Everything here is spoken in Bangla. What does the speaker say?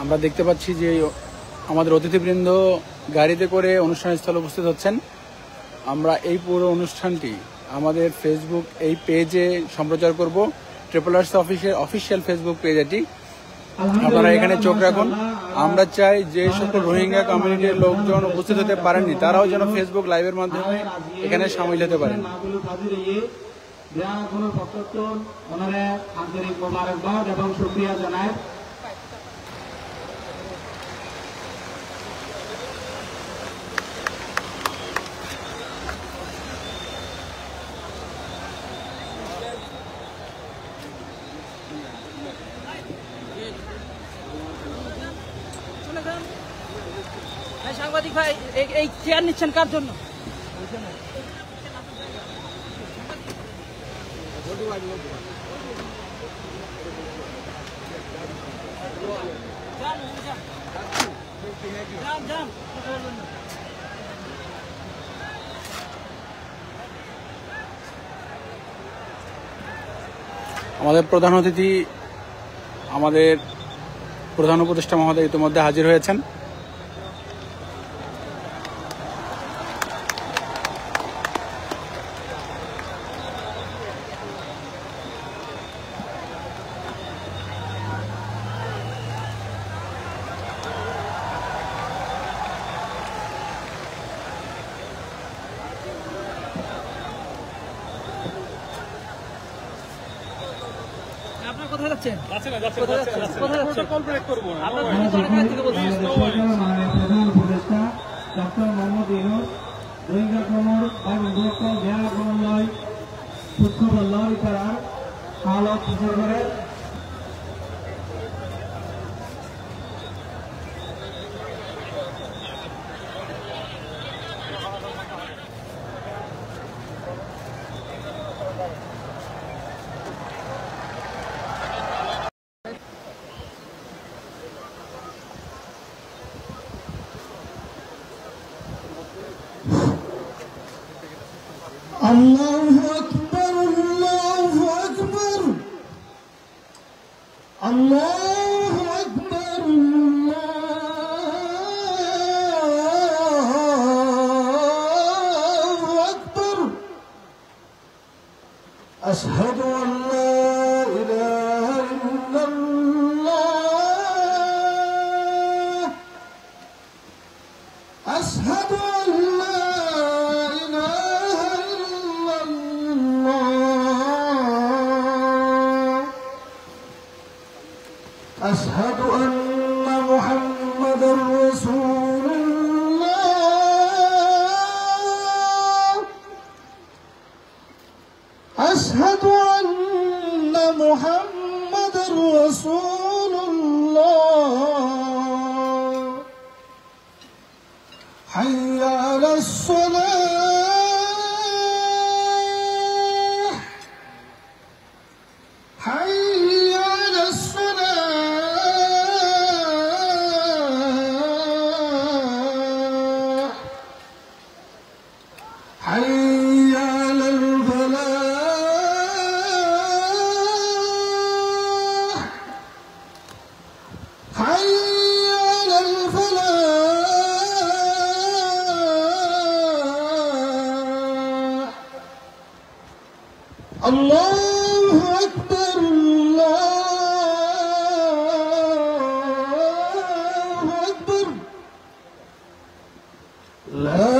আমরা দেখতে পাচ্ছি যে আমাদের অতিথিবৃন্দ গাড়িতে করে অনুষ্ঠানস্থলে উপস্থিত হচ্ছেন। আমরা এই পুরো অনুষ্ঠানটি আমাদের ফেসবুক এই পেজে সম্প্রচার করব, triple arts official Facebook page এটি। আপনারা এখানে চোখ রাখুন। আমরা চাই যে সকল রোহিঙ্গা কমিউনিটির লোকজন উপস্থিত হতে পারেননি তারাও যেন ফেসবুক লাইভের মাধ্যমে এখানে সামিল হতে পারেন। আন্তরিক মোবারকবাদ এবং শুকরিয়া জানাই। সাংবাদিক ভাই এই চেয়ার নিচ্ছেন কার জন্য? আমাদের প্রধান অতিথি, আমাদের প্রধান উপদেষ্টা মহোদয় ইতিমধ্যে হাজির হয়েছেন। কোথায় যাচ্ছেন? প্রধান উপদেষ্টা ডক্টর মোহাম্মদ ইউনূস রোহিঙ্গা খবর এবং জেলা সমন্বয় সুখবর লরি করার হালত প্রচার করে। الله أكبر الله أكبر الله أكبر الله أكبر أشهد أن لا إله إلا الله أشهد أن لا أشهد أن محمدا رسول الله أشهد أن محمدا رسول الله حي على الصلاة حي على الصلاة حي على الفلاح حي على الفلاح الله أكبر الله أكبر لا